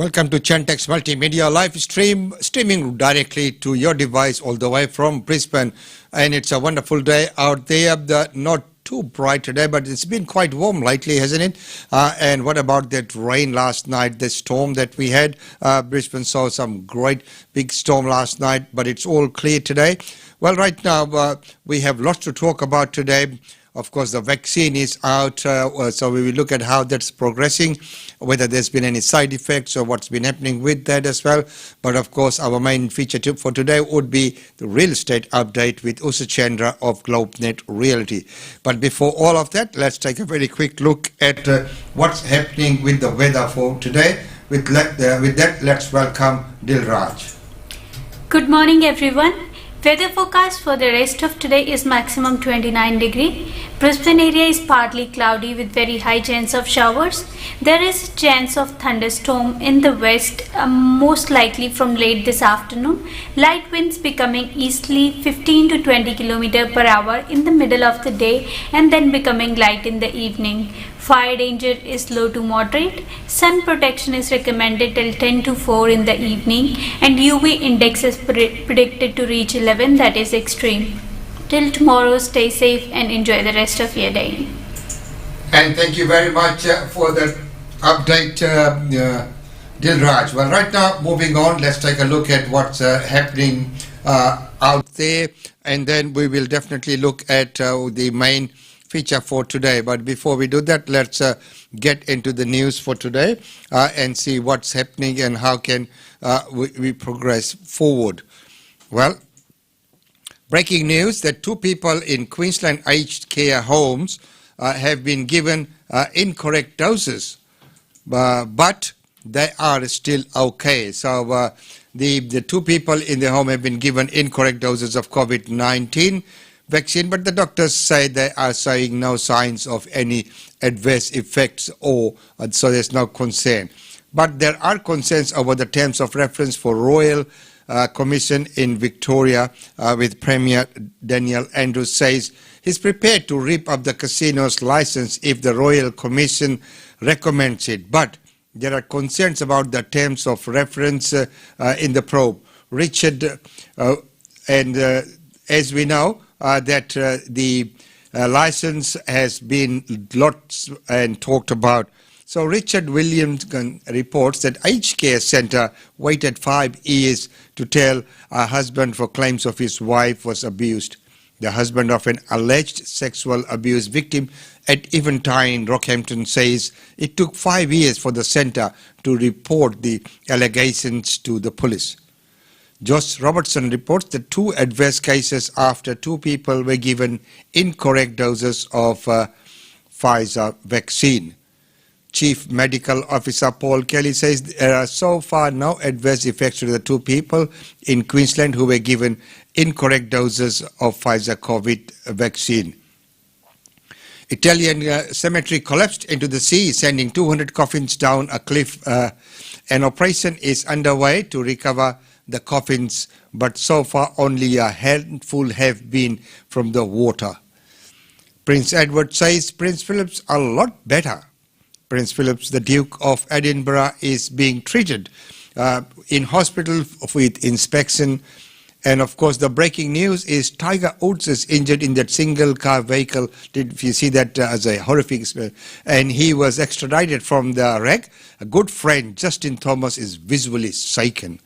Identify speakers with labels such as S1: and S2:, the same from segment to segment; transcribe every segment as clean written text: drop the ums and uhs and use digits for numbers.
S1: Welcome to Chantex Multimedia live streaming directly to your device all the way from Brisbane. And it's a wonderful day out there. Not too bright today, but it's been quite warm lately, hasn't it? And what about that rain last night, the storm that we had? Brisbane saw some great big storm last night, but it's all clear today. Well, right now, we have lots to talk about today. Of course, the vaccine is out, so we will look at how that's progressing, whether there's been any side effects or what's been happening with that as well. But of course, our main feature for today would be the real estate update with Usha Chandra of GlobeNet Realty. But before all of that, let's take a very quick look at what's happening with the weather for today. With that, let's welcome Dilraj.
S2: Good morning, everyone. Weather forecast for the rest of today is maximum 29 degree. Brisbane area is partly cloudy with very high chance of showers. There is chance of thunderstorm in the west, most likely from late this afternoon. Light winds becoming easterly 15 to 20 km per hour in the middle of the day and then becoming light in the evening. Fire danger is low to moderate. Sun protection is recommended till 10 to 4 in the evening and UV index is predicted to reach 11, that is extreme. Till tomorrow, stay safe and enjoy the rest of your day.
S1: And thank you very much for that update, Dilraj. Well, right now, moving on, let's take a look at what's happening out there, and then we will definitely look at the main feature for today. But before we do that, let's get into the news for today and see what's happening and how can we progress forward. Well, breaking news that 2 people in Queensland aged care homes have been given incorrect doses, but they are still okay. So the 2 people in the home have been given incorrect doses of COVID-19 vaccine, but the doctors say they are showing no signs of any adverse effects, or so there's no concern. But there are concerns over the terms of reference for Royal Commission in Victoria, with Premier Daniel Andrews says he's prepared to rip up the casino's license if the Royal Commission recommends it. But there are concerns about the terms of reference in the probe. Richard, as we know, that the license has been lots and talked about. So Richard Williams reports that aged care centre waited 5 years to tell a husband for claims of his wife was abused. The husband of an alleged sexual abuse victim at Eventide, Rockhampton, says it took 5 years for the centre to report the allegations to the police. Josh Robertson reports the 2 adverse cases after 2 people were given incorrect doses of Pfizer vaccine. Chief Medical Officer Paul Kelly says there are so far no adverse effects to the 2 people in Queensland who were given incorrect doses of Pfizer COVID vaccine. Italian cemetery collapsed into the sea, sending 200 coffins down a cliff. An operation is underway to recover the coffins, but so far only a handful have been from the water. Prince Edward says Prince Philip's a lot better. Prince Philip, the Duke of Edinburgh, is being treated in hospital with inspection. And of course, the breaking news is Tiger Woods is injured in that single car vehicle. If you see that as a horrific experience, and he was extradited from the wreck. A good friend, Justin Thomas, is visually shaken.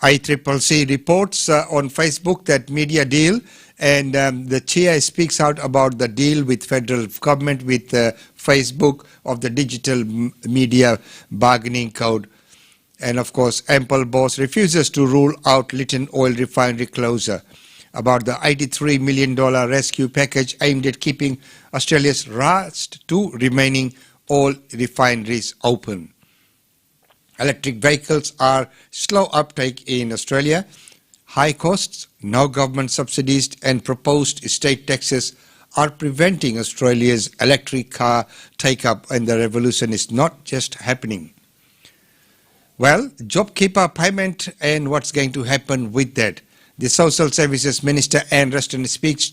S1: ICCC reports on Facebook that media deal, and the chair speaks out about the deal with federal government with Facebook of the digital media bargaining code. And of course, Ample boss refuses to rule out Lytton oil refinery closure. About the $83 million rescue package aimed at keeping Australia's last 2 remaining oil refineries open. Electric vehicles are slow uptake in Australia. High costs, no government subsidies and proposed estate taxes are preventing Australia's electric car take-up, and the revolution is not just happening. Well, JobKeeper payment and what's going to happen with that. The Social Services Minister Anne Ruston speaks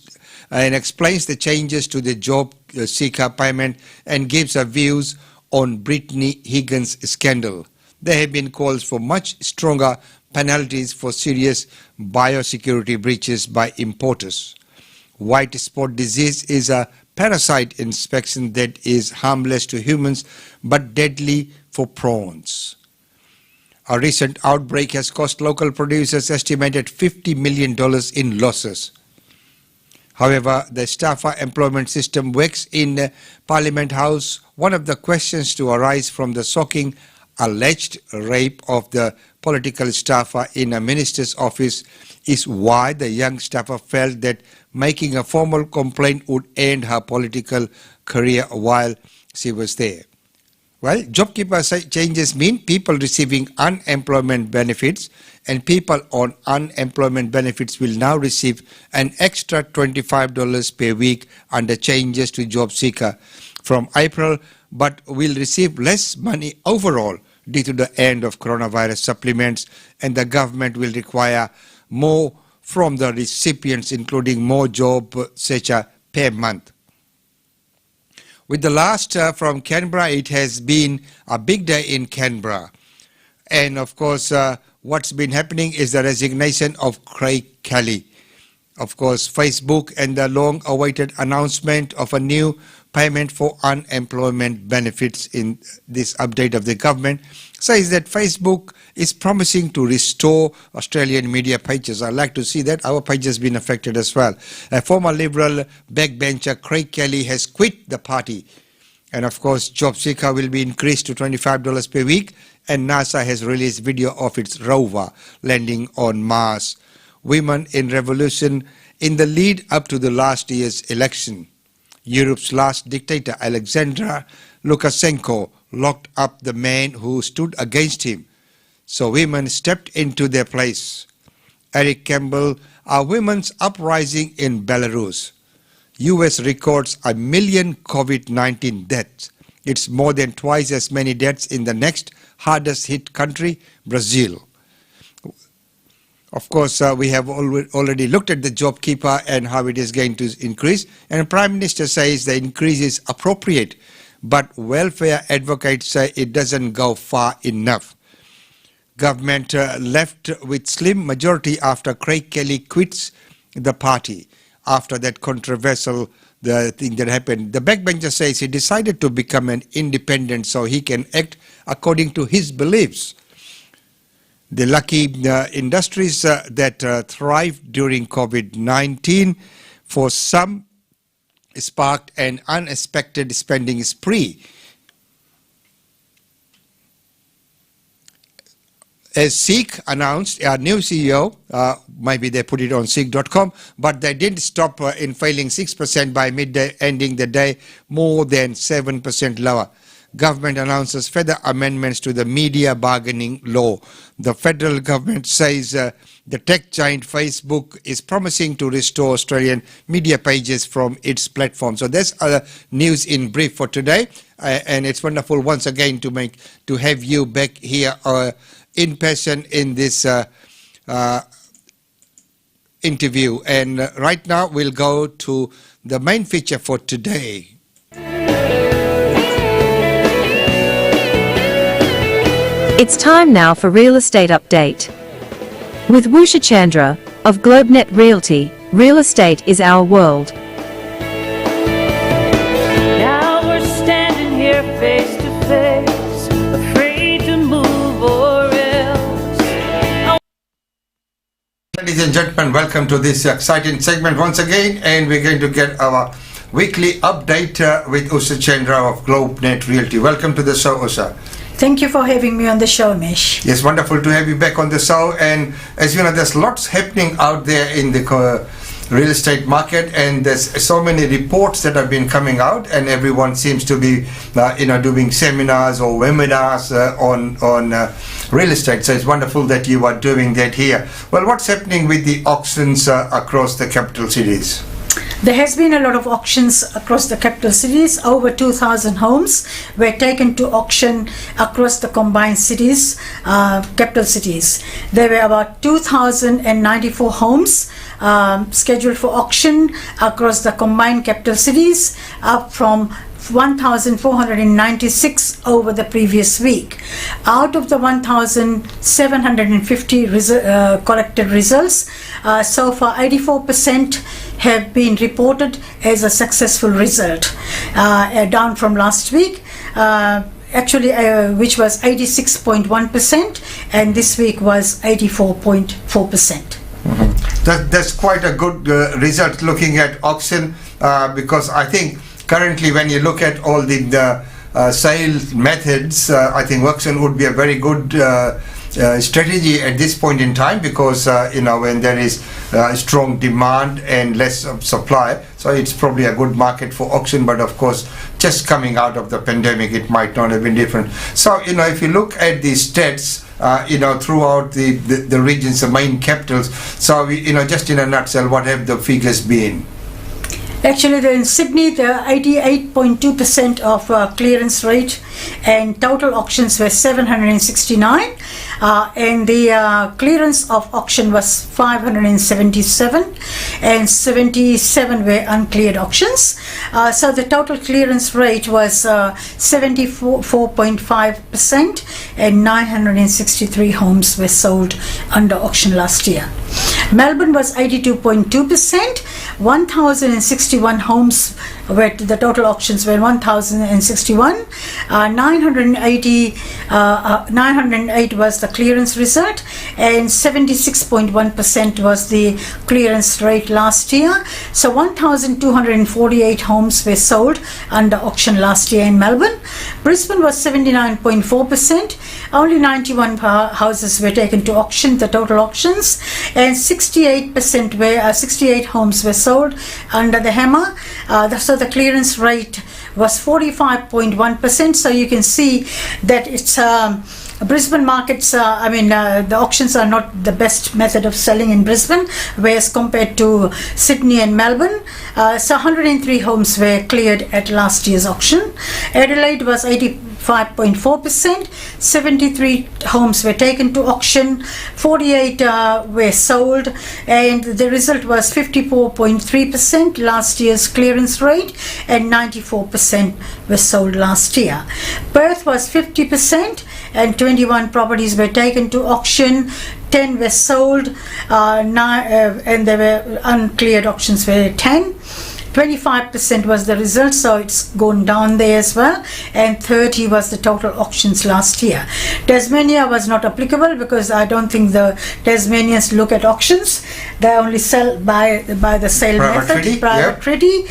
S1: and explains the changes to the job seeker payment and gives her views on Brittany Higgins' scandal. there have been calls for much stronger penalties for serious biosecurity breaches by importers. White spot disease is a parasite infection that is harmless to humans but deadly for prawns. A recent outbreak has cost local producers estimated $50 million in losses. However, the staffer employment system works in Parliament House. One of the questions to arise from the shocking alleged rape of the political staffer in a minister's office is why the young staffer felt that making a formal complaint would end her political career while she was there. Well, JobKeeper changes mean people receiving unemployment benefits, and people on unemployment benefits will now receive an extra $25 per week under changes to job seeker from April, but will receive less money overall due to the end of coronavirus supplements, and the government will require more from the recipients, including more job seeker per month. With the last from Canberra, it has been a big day in Canberra. And of course, what's been happening is the resignation of Craig Kelly. Of course, Facebook and the long-awaited announcement of a new payment for unemployment benefits in this update of the government says that Facebook is promising to restore Australian media pages. I'd like to see that. Our page has been affected as well. A former Liberal backbencher, Craig Kelly, has quit the party. And of course, job seeker will be increased to $25 per week. And NASA has released video of its rover landing on Mars. Women in revolution in the lead up to the last year's election. Europe's last dictator, Alexander Lukashenko, locked up the man who stood against him. So women stepped into their place. Eric Campbell, a women's uprising in Belarus. US records 1 million COVID-19 deaths. It's more than twice as many deaths in the next hardest hit country, Brazil. Of course, we have already looked at the JobKeeper and how it is going to increase. And the Prime Minister says the increase is appropriate, but welfare advocates say it doesn't go far enough. Government left with slim majority after Craig Kelly quits the party. After that controversial thing that happened, the backbencher says he decided to become an independent so he can act according to his beliefs. The lucky industries that thrived during COVID-19 for some sparked an unexpected spending spree. As Seek announced, a new CEO, maybe they put it on Seek.com, but they didn't stop in failing 6% by midday, ending the day more than 7% lower. Government announces further amendments to the media bargaining law. The federal government says the tech giant Facebook is promising to restore Australian media pages from its platform. So that's news in brief for today, and it's wonderful once again to have you back here in person in this interview. And right now we'll go to the main feature for today.
S3: It's time now for Real Estate Update. With Usha Chandra of GlobeNet Realty, real estate is our world.
S4: Now we're standing here face to face, afraid to move or else.
S1: Ladies and gentlemen, welcome to this exciting segment once again, and we're going to get our weekly update with Usha Chandra of GlobeNet Realty. Welcome to the show, Usha.
S5: Thank you for having me on the show, Mish.
S1: Yes, wonderful to have you back on the show. And as you know, there's lots happening out there in the real estate market, and there's so many reports that have been coming out, and everyone seems to be, doing seminars or webinars on real estate. So it's wonderful that you are doing that here. Well, what's happening with the auctions across the capital cities?
S5: There has been a lot of auctions across the capital cities. Over 2,000 homes were taken to auction across the combined cities, capital cities. There were about 2,094 homes scheduled for auction across the combined capital cities, up from 1,496 over the previous week. Out of the 1,750 collected results, so far 84% have been reported as a successful result, down from last week. Which was 86.1%, and this week was 84.4%.
S1: That's quite a good result looking at auction, because I think currently when you look at all the sales methods, I think auction would be a very good strategy at this point in time, because when there is strong demand and less supply, so it's probably a good market for auction. But of course, just coming out of the pandemic, it might not have been different. So if you look at the stats throughout the regions, the main capitals, so just in a nutshell, what have the figures been?
S5: Actually, in Sydney, the 88.2% of clearance rate, and total auctions were 769, and the clearance of auction was 577, and 77 were uncleared auctions. So the total clearance rate was 74.5%, and 963 homes were sold under auction last year. Melbourne was 82.2%, 1,061 homes, where the total auctions were 1,061, 908 was the clearance result, and 76.1% was the clearance rate last year. So 1,248 homes were sold under auction last year in Melbourne. Brisbane was 79.4%, only 91 houses were taken to auction, the total auctions, and 68 homes were sold under the hammer. So the clearance rate was 45.1%. So you can see that it's Brisbane markets, the auctions are not the best method of selling in Brisbane, whereas compared to Sydney and Melbourne. So 103 homes were cleared at last year's auction. Adelaide was 85.4%, 73 homes were taken to auction, 48 were sold, and the result was 54.3% last year's clearance rate, and 94% were sold last year. Perth was 50%, and 21 properties were taken to auction, 10 were sold, and there were uncleared auctions were 10. 25% was the result, so it's gone down there as well, and 30 was the total auctions last year. Tasmania was not applicable because I don't think the Tasmanians look at auctions. They only sell by the sale method, private treaty.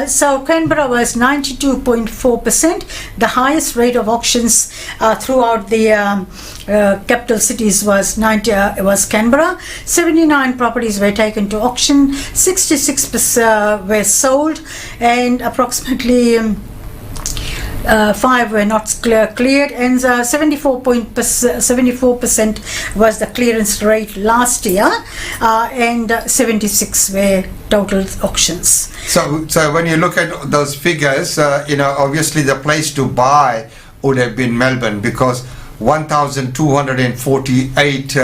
S5: So Canberra was 92.4%, the highest rate of auctions throughout the capital cities was Canberra. 79 properties were taken to auction, 66% were sold, and approximately 5 were not cleared, and 74% was the clearance rate last year, and 76 were total auctions.
S1: So when you look at those figures, obviously the place to buy would have been Melbourne, because 1,248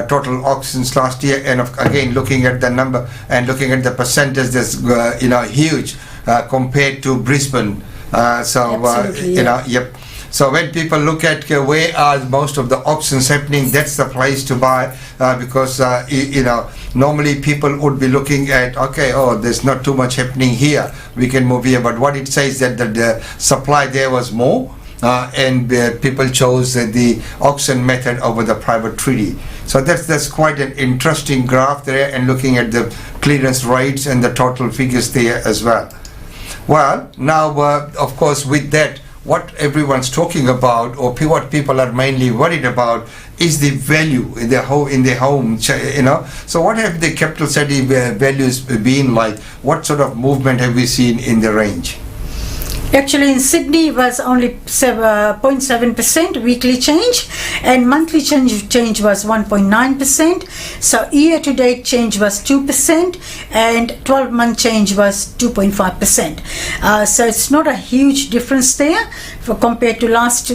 S1: total auctions last year, and again looking at the number and looking at the percentage, that's huge compared to Brisbane. Yep. So when people look at where are most of the auctions happening, that's the place to buy, because normally people would be looking at, there's not too much happening here, we can move here. But what it says that the supply there was more, and people chose the auction method over the private treaty. So that's quite an interesting graph there, and looking at the clearance rates and the total figures there as well. Well, now of course with that, what everyone's talking about, or what people are mainly worried about, is the value in their home. So what have the capital city values been like? What sort of movement have we seen in the range?
S5: Actually, in Sydney, it was only 0.7% weekly change, and monthly change was 1.9%. So year-to-date change was 2%, and 12-month change was 2.5%. So it's not a huge difference there compared to last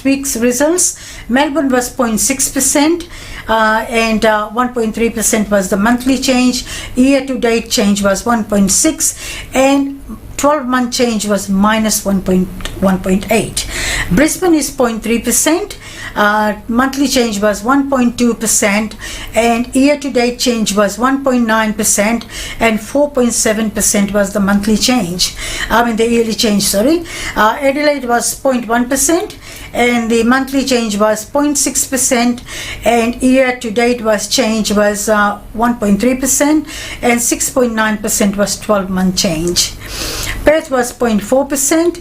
S5: week's results. Melbourne was 0.6%, and 1.3% was the monthly change. Year-to-date change was 1.6%, and 12-month change was minus 1.8. Brisbane is 0.3%. Monthly change was 1.2%, and year-to-date change was 1.9%, and 4.7% was the monthly change. The yearly change, sorry. Adelaide was 0.1%, and the monthly change was 0.6%, and year-to-date change was 1.3%, and 6.9% was 12-month change. Perth was 0.4%,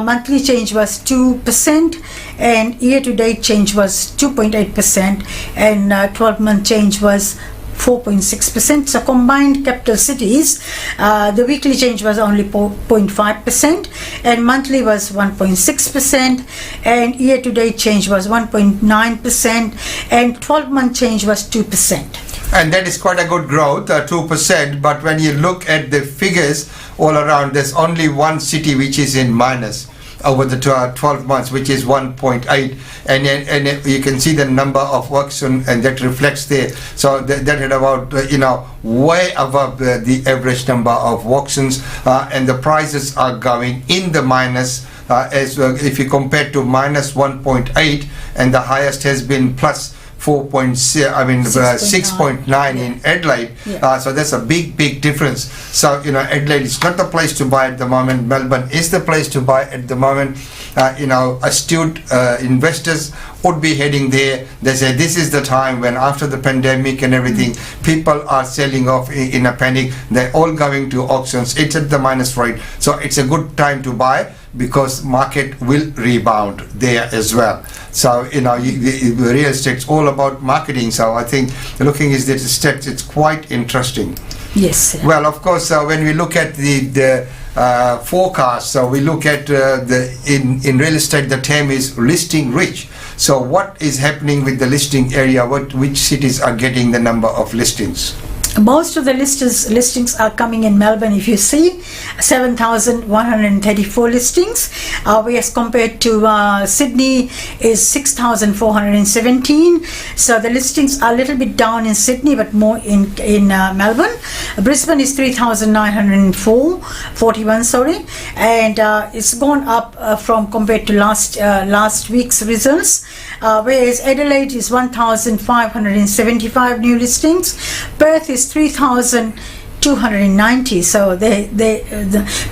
S5: monthly change was 2%, and year-to-date change was 2.8%, and 12-month change was 4.6%. So combined capital cities, the weekly change was only 0.5%, and monthly was 1.6%, and year-to-date change was 1.9%, and 12-month change was 2%.
S1: And that is quite a good growth, 2%. But when you look at the figures all around, there's only one city which is in minus over the 12 months, which is 1.8, and you can see the number of auctions, and that reflects there. So that had about way above the average number of auctions, and the prices are going in the minus. As if you compare to minus 1.8, and the highest has been plus 6.9 in Adelaide. So that's a big difference. So Adelaide is not the place to buy at the moment. Melbourne is the place to buy at the moment. Astute investors would be heading there. They say this is the time when, after the pandemic and everything, people are selling off in a panic. They're all going to auctions. It's at the minus rate, so it's a good time to buy, because market will rebound there as well. So real estate's all about marketing. So I think looking at the stats, it's quite interesting.
S5: Yes.
S1: Well, of course, when we look at the forecast, so we look at in real estate, the term is listing rich. So what is happening with the listing area? Which cities are getting the number of listings?
S5: Most of the listings are coming in Melbourne. If you see, 7,134 listings, whereas compared to Sydney is 6,417. So the listings are a little bit down in Sydney, but more in Melbourne. Brisbane is 3,941, sorry, and it's gone up from compared to last week's results. Whereas Adelaide is 1,575 new listings. Perth is 3,290, so the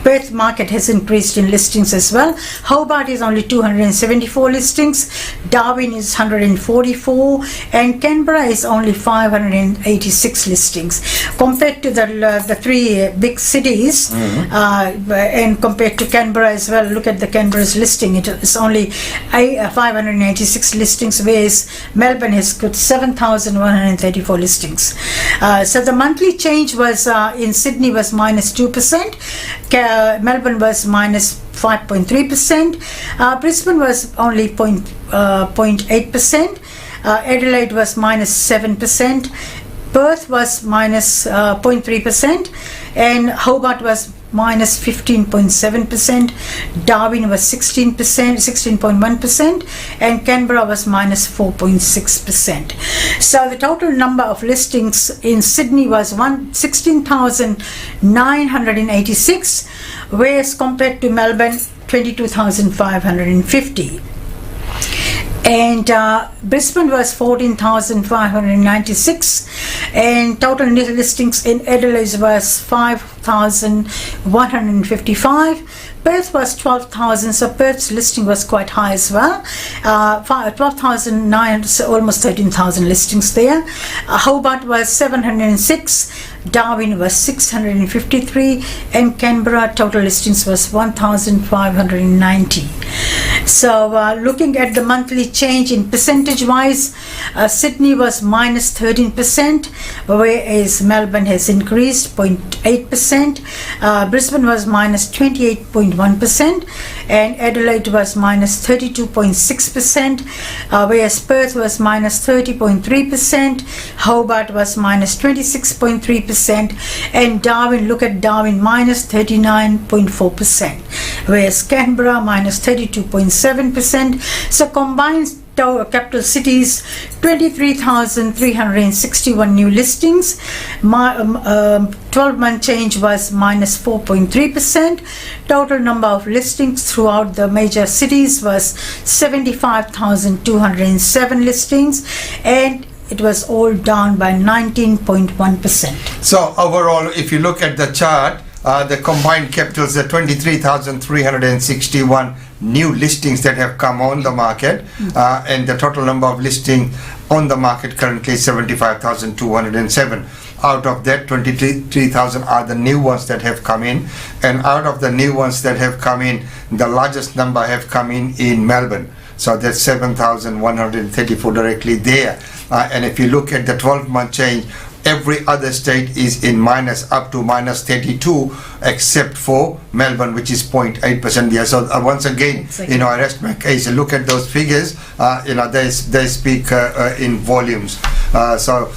S5: Perth market has increased in listings as well. Hobart is only 274 listings, Darwin is 144, and Canberra is only 586 listings. Compared to the three big cities, and compared to Canberra as well, look at the Canberra's listing, it's only 586 listings, whereas Melbourne has got 7,134 listings. So the monthly change was in Sydney was minus 2%, Melbourne was minus 5.3%, Brisbane was only 0.8%, Adelaide was minus 7%, Perth was minus 0.3%, and Hobart was minus 15.7%, Darwin was 16.1%, and Canberra was minus 4.6%. So the total number of listings in Sydney was 16,986, whereas compared to Melbourne, 22,550. And Brisbane was 14,596, and total listings in Adelaide was 5,155. Perth was 12,000, so Perth's listing was quite high as well. 12,900, so almost 13,000 listings there. Hobart was 706, Darwin was 653, and Canberra total listings was 1,590. So looking at the monthly change in percentage wise, Sydney was minus 13%, whereas Melbourne has increased 0.8%. Brisbane was minus 28.1%, and Adelaide was minus 32.6%, whereas Perth was minus 30.3%, Hobart was minus 26.3%, and Darwin, look at Darwin, minus 39.4%, whereas Canberra minus 32.7%. So combined capital cities, 23,361 new listings. 12-month change was minus 4.3%. Total number of listings throughout the major cities was 75,207 listings, and it was all down by 19.1%.
S1: So overall, if you look at the chart, the combined capitals, the 23,361 new listings that have come on the market, and the total number of listings on the market currently is 75,207. Out of that, 23,000 are the new ones that have come in, and out of the new ones that have come in, the largest number have come in Melbourne. So that's 7,134 directly there. And if you look at the 12-month change, every other state is in minus, up to minus 32, except for Melbourne, which is 0.8% there. So once again, I rest my case. Look at those figures. They speak in volumes. So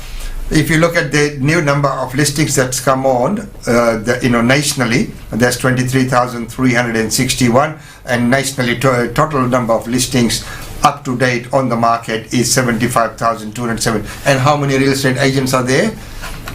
S1: if you look at the new number of listings that's come on, nationally, there's 23,361, and nationally, total number of listings up to date on the market is 75,207. And how many real estate agents are there?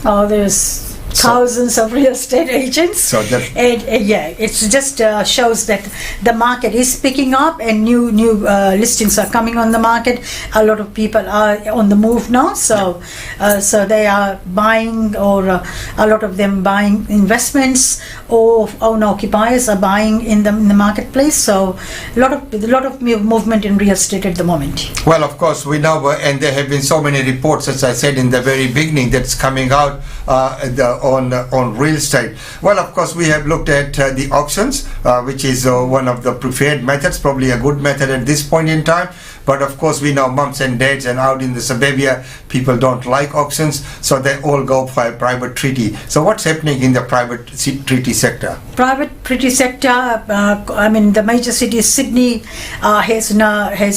S5: Oh, there's thousands of real estate agents.
S1: So that,
S5: it just shows that the market is picking up, and new listings are coming on the market. A lot of people are on the move now, so they are buying, or a lot of them buying investments, or owner occupiers are buying in the marketplace. So a lot of movement in real estate at the moment.
S1: Well, of course, we know, and there have been so many reports, as I said in the very beginning, that's coming out on real estate. Well, of course, we have looked at the auctions, which is one of the preferred methods, probably a good method at this point in time. But of course, we know mums and dads and out in the suburbia, people don't like auctions, so they all go for a private treaty. So what's happening in the private treaty sector?
S5: Private treaty sector, the major city, Sydney, has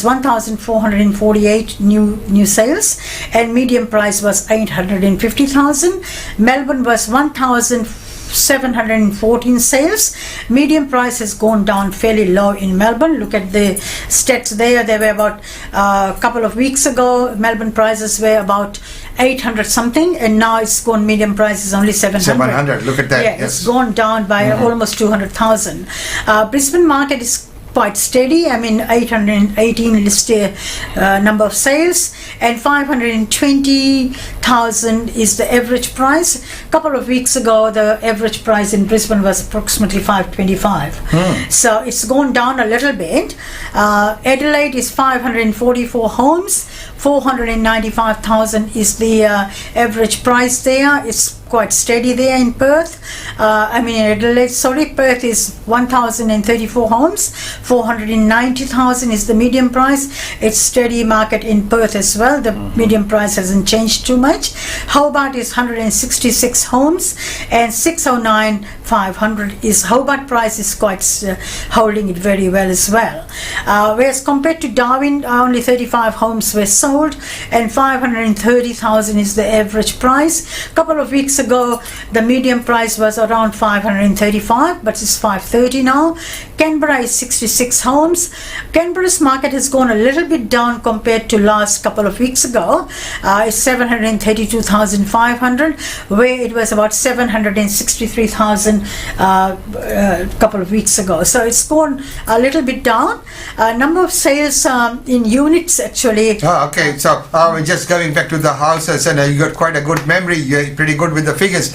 S5: 1,448 new sales, and median price was 850,000. Melbourne was 1,714 sales. Median price has gone down fairly low in Melbourne. Look at the stats there. They were about a couple of weeks ago, Melbourne prices were about 800 something, and now it's gone, median price is only 700.
S1: 700, look at that.
S5: Yeah,
S1: yes.
S5: It's gone down by almost 200,000. Brisbane market is quite steady. 818 listed number of sales, and 520,000 is the average price. A couple of weeks ago, the average price in Brisbane was approximately 525. So it's gone down a little bit. Adelaide is 544 homes, 495,000 is the average price there. It's quite steady there in Perth. Perth is 1,034 homes, 490,000 is the median price. It's steady market in Perth as well. The median price hasn't changed too much. Hobart is 166 homes, and 609,500 is Hobart price is quite holding it very well as well. Whereas compared to Darwin, only 35 homes were sold, and 530,000 is the average price. A couple of weeks ago, the median price was around 535, but it's 530 now. Canberra is 66 homes. Canberra's market has gone a little bit down compared to last couple of weeks ago. It's 732,500, where it was about 763,000 a couple of weeks ago. So it's gone a little bit down. Number of sales in units actually.
S1: Okay, so we're just going back to the houses, and you got quite a good memory. You're pretty good with the figures.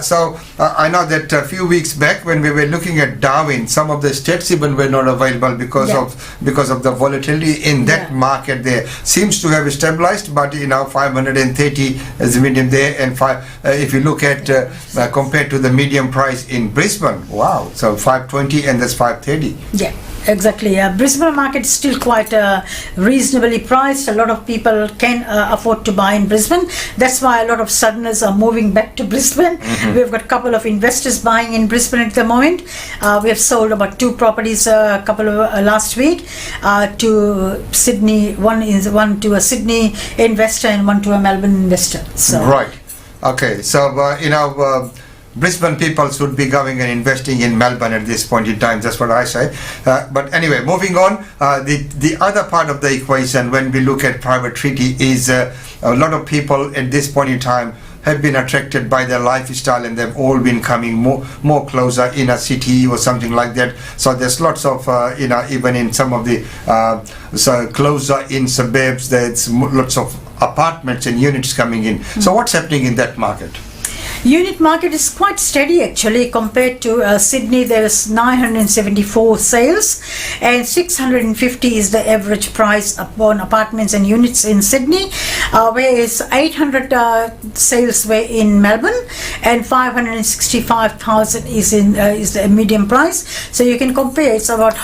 S1: So I know that a few weeks back when we were looking at Darwin, some of the states even were not available because of the volatility in that market there. Seems to have stabilized, but 530 is the medium there, and if you look at compared to the medium price in Brisbane, wow, so 520 and that's 530.
S5: Yeah. Exactly. Brisbane market is still quite reasonably priced. A lot of people can afford to buy in Brisbane. That's why a lot of Southerners are moving back to Brisbane. We've got a couple of investors buying in Brisbane at the moment. We have sold about 2 properties last week to Sydney. One to a Sydney investor and one to a Melbourne investor. So.
S1: Right. Okay. So Brisbane people should be going and investing in Melbourne at this point in time. That's what I say. But anyway, moving on, the other part of the equation when we look at private treaty is a lot of people at this point in time have been attracted by their lifestyle, and they've all been coming more closer in a city or something like that. So there's lots of even in some of the closer in suburbs, there's lots of apartments and units coming in. So what's happening in that market?
S5: Unit market is quite steady actually compared to Sydney. There is 974 sales and 650 is the average price upon apartments and units in Sydney, whereas 800 sales were in Melbourne and 565,000 is the medium price. So you can compare, it's about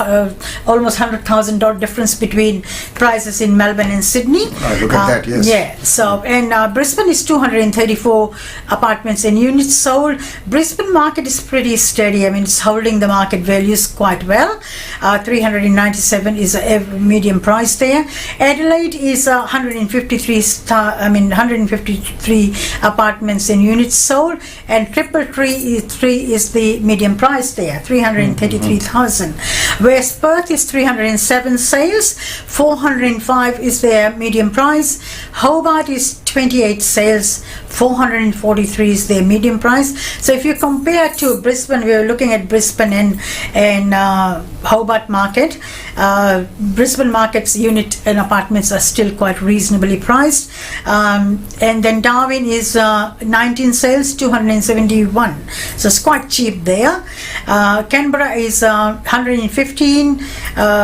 S5: almost $100,000 difference between prices in Melbourne and Sydney.
S1: Look at that, yes.
S5: Yeah, so and Brisbane is 234 apartments and units sold. Brisbane market is pretty steady. I mean, it's holding the market values quite well. 397 is a medium price there. Adelaide is 153 apartments and units sold, and Triple Three is the medium price there, 333,000. Whereas Perth is 307 sales, 405 is their medium price. Hobart is 28 sales, 443 is their medium price. So if you compare to Brisbane, we are looking at Brisbane and Hobart market. Brisbane market's unit and apartments are still quite reasonably priced. And then Darwin is 19 sales, 271. So it's quite cheap there. Canberra is 115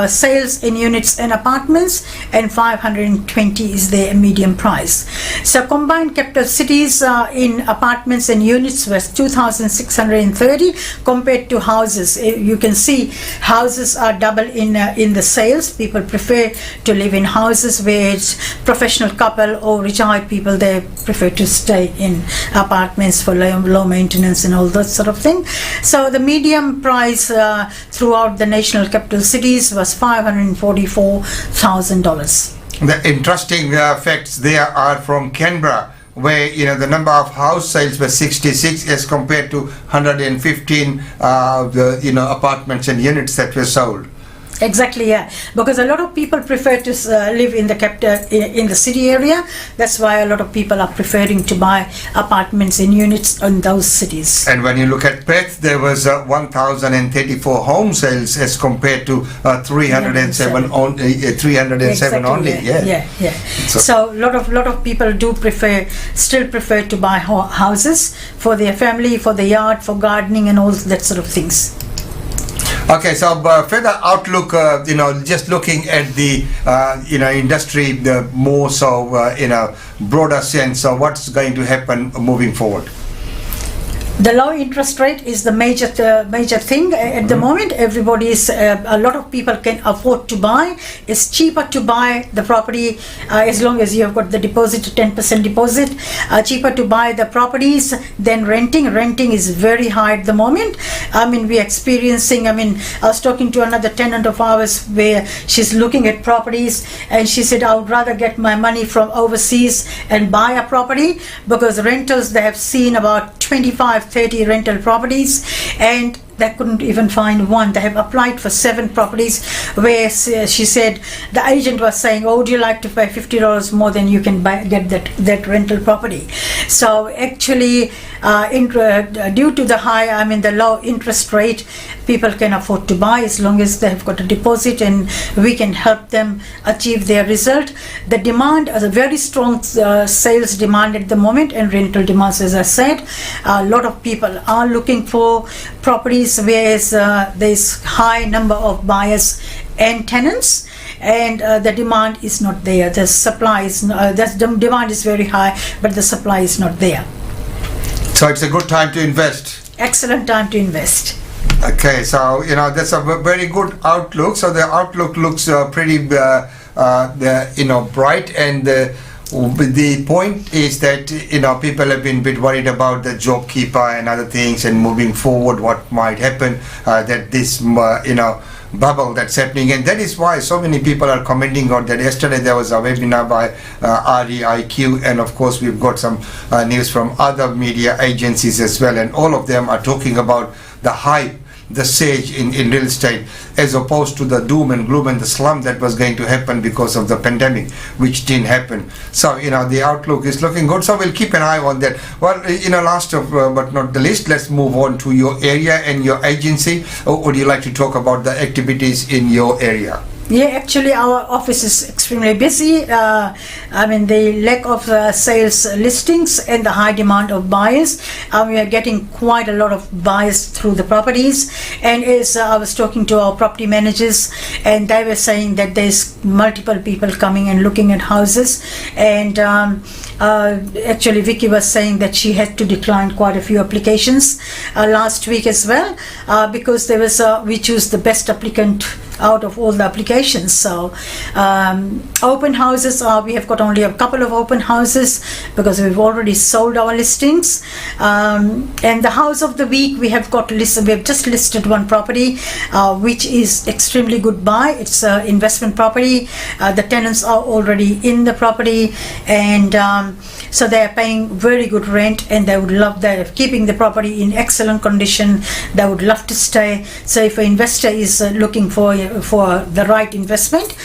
S5: sales in units and apartments, and 520 is their medium price. So combined capital cities in apartments and units was 2,630 compared to houses. You can see houses are double in the sales. People prefer to live in houses, where it's professional couple or retired people, they prefer to stay in apartments for low maintenance and all that sort of thing. So the medium price throughout the national capital cities was $544,000.
S1: The interesting facts there are from Canberra, where the number of house sales were 66 as compared to 115 apartments and units that were sold.
S5: Exactly, yeah. Because a lot of people prefer to live in the capital, in the city area. That's why a lot of people are preferring to buy apartments and units in those cities.
S1: And when you look at Perth, there was 1,034 home sales as compared to 307 only. 307 only.
S5: Yeah. So a lot of people still prefer to buy houses for their family, for the yard, for gardening and all that sort of things.
S1: Okay, so further outlook, just looking at the, industry, the more so in a broader sense, so what's going to happen moving forward?
S5: The low interest rate is the major thing at the moment. Everybody is, a lot of people can afford to buy. It's cheaper to buy the property as long as you have got the deposit, 10% deposit. Cheaper to buy the properties than renting. Renting is very high at the moment. I mean, we're experiencing, I was talking to another tenant of ours where she's looking at properties, and she said, I would rather get my money from overseas and buy a property, because rentals, they have seen about 25-30 rental properties, and they couldn't even find one. They have applied for 7 properties, where she said the agent was saying, oh, would you like to pay $50 more than you can get that rental property? So actually, due to the low interest rate, people can afford to buy as long as they have got a deposit, and we can help them achieve their result. The demand is a very strong sales demand at the moment, and rental demands, as I said. A lot of people are looking for properties whereas there's high number of buyers and tenants, and the demand is not there. The supply is the demand is very high, but the supply is not there.
S1: So it's a good time to invest.
S5: Excellent time to invest.
S1: Okay, so that's a very good outlook. So the outlook looks pretty bright, and the point is that people have been a bit worried about the JobKeeper and other things, and moving forward what might happen, that this bubble that's happening, and that is why so many people are commenting on that. Yesterday there was a webinar by REIQ, and of course we've got some news from other media agencies as well, and all of them are talking about the hype, the surge in real estate, as opposed to the doom and gloom and the slump that was going to happen because of the pandemic, which didn't happen. So, the outlook is looking good. So we'll keep an eye on that. Well, last of but not the least, let's move on to your area and your agency. Or would you like to talk about the activities in your area?
S5: Yeah, actually our office is extremely busy. The lack of sales listings and the high demand of buyers. We are getting quite a lot of buyers through the properties. And as I was talking to our property managers, and they were saying that there's multiple people coming and looking at houses. And actually Vicky was saying that she had to decline quite a few applications last week as well, because there was we choose the best applicant out of all the applications. So open houses we have got only a couple of open houses because we've already sold our listings, and the house of the week we have just listed one property which is extremely good buy. It's an investment property. The tenants are already in the property, and so they are paying very good rent, and they would love that, keeping the property in excellent condition. They would love to stay. So if an investor is looking for the right investment,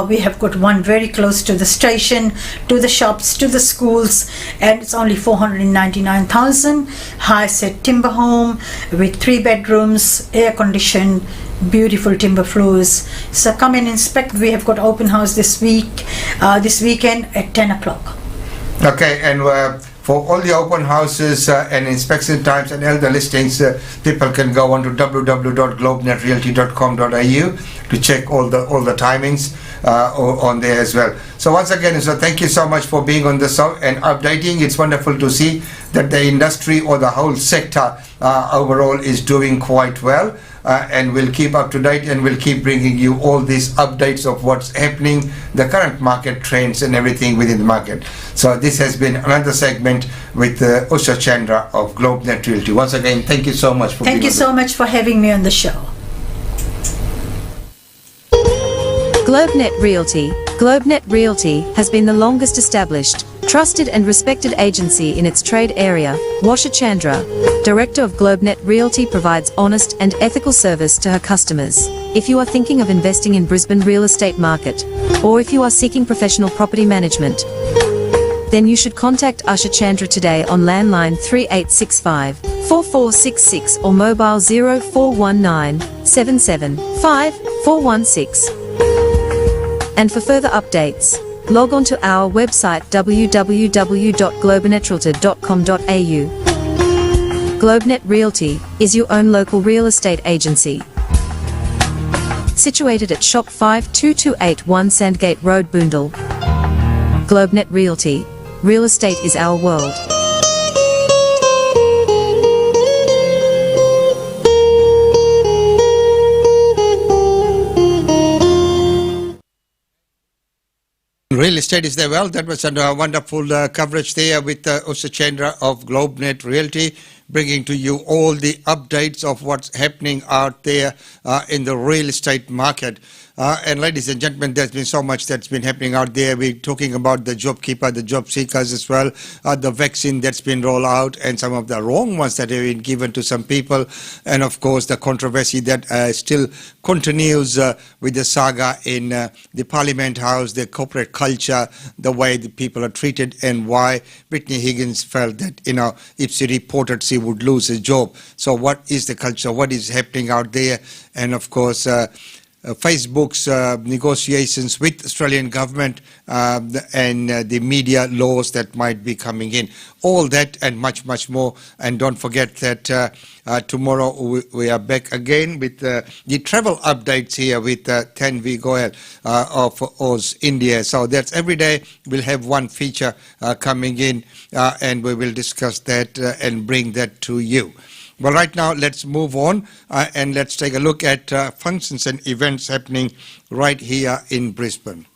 S5: we have got one very close to the station, to the shops, to the schools, and it's only 499,000. High set timber home with 3 bedrooms, air conditioned, beautiful timber floors. So come and inspect. We have got open house this weekend at 10 o'clock.
S1: Okay, and for all the open houses and inspection times and all the listings, people can go on to www.globenetrealty.com.au to check all the timings on there as well. So once again, so thank you so much for being on the show and updating. It's wonderful to see that the industry or the whole sector overall is doing quite well. And we'll keep up to date, and we'll keep bringing you all these updates of what's happening, the current market trends and everything within the market. So this has been another segment with Usha Chandra of GlobeNet Realty. Once again, thank you so much for being on.
S5: Thank you so much for having me on the show.
S3: GlobeNet Realty. GlobeNet Realty has been the longest established, trusted and respected agency in its trade area. Usha Chandra, Director of GlobeNet Realty, provides honest and ethical service to her customers. If you are thinking of investing in Brisbane real estate market, or if you are seeking professional property management, then you should contact Usha Chandra today on landline 3865 4466 or mobile 0419 775 416. And for further updates, log on to our website www.globenetrealty.com.au. GlobeNet Realty is your own local real estate agency. Situated at Shop 52281 Sandgate Road, Boondall. GlobeNet Realty. Real estate is our world.
S1: Real estate is there. Well, that was a wonderful coverage there with Usha Chandra of GlobeNet Realty, bringing to you all the updates of what's happening out there in the real estate market. And ladies and gentlemen, there's been so much that's been happening out there. We're talking about the job keeper, the job seekers as well, the vaccine that's been rolled out, and some of the wrong ones that have been given to some people, and of course the controversy that still continues with the saga in the Parliament House, the corporate culture, the way the people are treated, and why Brittany Higgins felt that, if she reported, she would lose her job. So what is the culture? What is happening out there? And of course, Facebook's negotiations with Australian government and the media laws that might be coming in. All that and much, much more. And don't forget that tomorrow we are back again with the travel updates here with Tanvi Goyal of Oz, India. So that's every day we'll have one feature coming in and we will discuss that and bring that to you. Well, right now, let's move on and let's take a look at functions and events happening right here in Brisbane.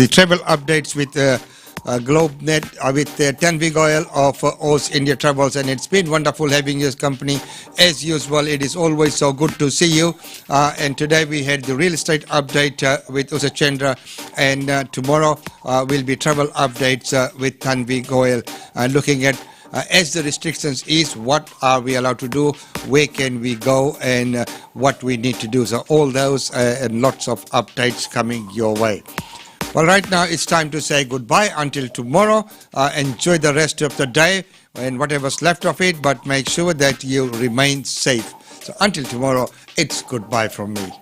S1: the travel updates with GlobeNet, with Tanvi Goyal of Oz India Travels, and it's been wonderful having your company as usual. It is always so good to see you. And today we had the real estate update with Usha Chandra, and tomorrow will be travel updates with Tanvi Goyal, looking at as the restrictions is, what are we allowed to do, where can we go, and what we need to do. So all those and lots of updates coming your way. Well, right now it's time to say goodbye until tomorrow. Enjoy the rest of the day and whatever's left of it, but make sure that you remain safe. So until tomorrow, it's goodbye from me.